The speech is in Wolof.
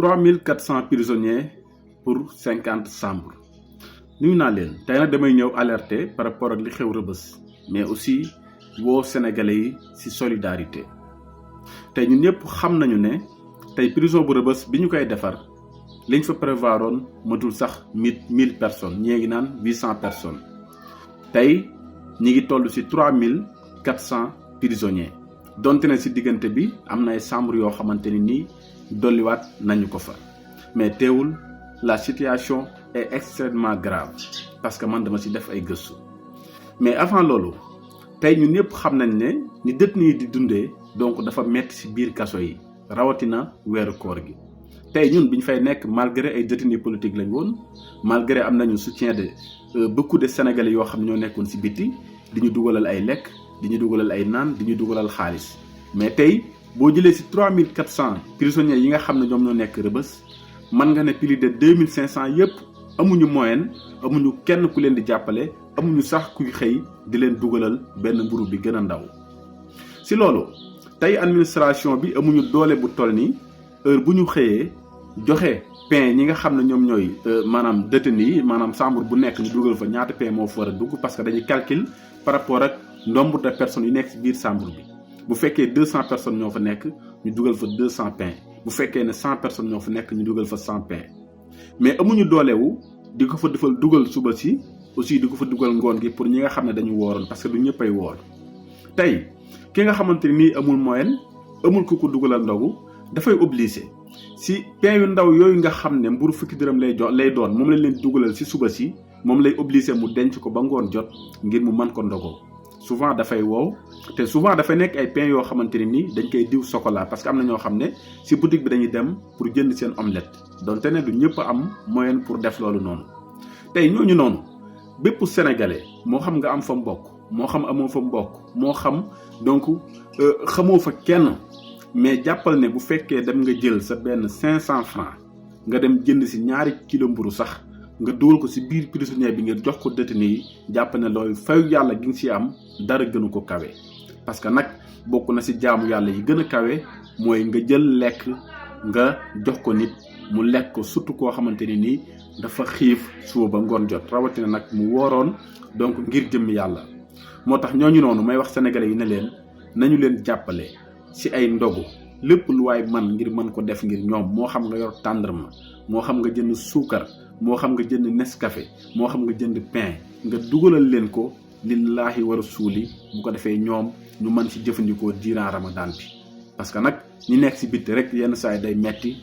3400 prisonniers pour 50 chambres. Nous naa leen tey nag damay ñëw alerter par rapport ak li xew Rebeuss mais aussi woo sénégalais yi ci solidarité tey ñun ñëpp xam nañu ne tey prison bu Rebeuss bi ñu koy defar liñ fa prévoiroon matul sax 1000 personnes ñii ngi naan 800 personnes tey ñi ngi toll ci 3400 prisonniers donte ne ci diggante bi am na ay chambres yoo xamante ni nii dolliwaat nañu ko fa mais teewul la situation est extrêmement grave parce que man dama ci def ay gëstu mais avant loolu tey ñun ñëpp xam nañ ne ni détenu yi di dundee donc dafa metti ci biir kaso yi rawatina weeru koor gi tey ñun bi ñu fay nekk malgré ay détenus politiques lañ woon malgré am nañu soutien de beaucoup de sénégalais yoo xam ñoo nekkoon ci biti di ñu dugalal ay lekk di ñu dugalal ay naan di ñu dugalal xaalis mais tey boo jëlee ci 3400 prisonniers yi nga xam ne ñoom ñoo nekk Rebeuss man nga ne plus de 2500 yëpp amuñu moyen amuñu kenn ku leen di jàppale amuñu sax kuy xëy di leen dugalal benn mburu bi gën a ndaw ci loolu tey administration bi amuñu doole bu toll ni heure bu ñu xëyee joxe pain ñi nga xam ne ñoom ñooy maanaam détenu yi maanaam chambre bu nekk ñu dugal fa ñaata pain moo fa war a dugg parce que dañuy calcul par rapport ak nombre de personnes yu nekk ci biir chambre bi bu fekkee 200 personnes ñoo fa nekk ñu dugal fa 200 pain bu fekkee ne 100 personnes ñoo fa nekk ñu dugal fa 100 pain mais amuñu doolewu di ko fa defal dugal suba si aussi di ko fa dugal ngoon gi pour ñi nga xam ne dañu wooroon parce que du ñëppay woor tey ki nga xamante ni amul moyen amul ku ko dugalal ndogu dafay obligé si pain yu ndaw yooyu nga xam ne mburu fukki dërëm lay doon moom lañ leen dugalal si suba si moom lay obligé mu denc ko ba ngoon jot ngir mu mën ko ndogoo souvent dafay wow te souvent dafay nekk ay pain yoo xamante ne ni dañ koy diw chocolat parce que am na ñoo xam ne si boutique bi dañuy dem pour jënd seen omelette donte ne du ñëpp am moyen pour def loolu noonu tey ñooñu noonu bépp sénégalais moo xam nga am fa mbokk moo xam amoo fa mbokk moo xam donc xamoo fa kenn mais jàppal ne bu fekkee dem nga jël sa benn 500 francs nga dem jënd si ñaari kilo mburu sax nga dugal ko si biir prisonnier bi ngir jox ko détenu yi jàpp ne loolu fayu yàlla gi nga si am dara gënu ko kawe parce que nag bokk na si jaamu yàlla yi gën a kawe mooy nga jël lekk nga jox ko nit mu lekk ko surtout koo xamante ni nii dafa xiif suba ba ngoon jot rawatina nag mu wooroon donc ngir jëmm yàlla moo tax ñooñu noonu may wax sénégalais yi ne leen nañu leen jàppale si ay ndogu lépp lu waay man ngir mën ko def ngir ñoom moo xam nga yor tàndarma moo xam nga jënd suukar moo xam nga jënd Nescafé moo xam nga jënd pain nga dugalal leen ko lillaahi wa rasuuli bu ko defee ñoom ñu mën ci jëfandikoo diiraan Ramadan bi parce que nag ñi nekk ci bitti rek yenn saa yi day metti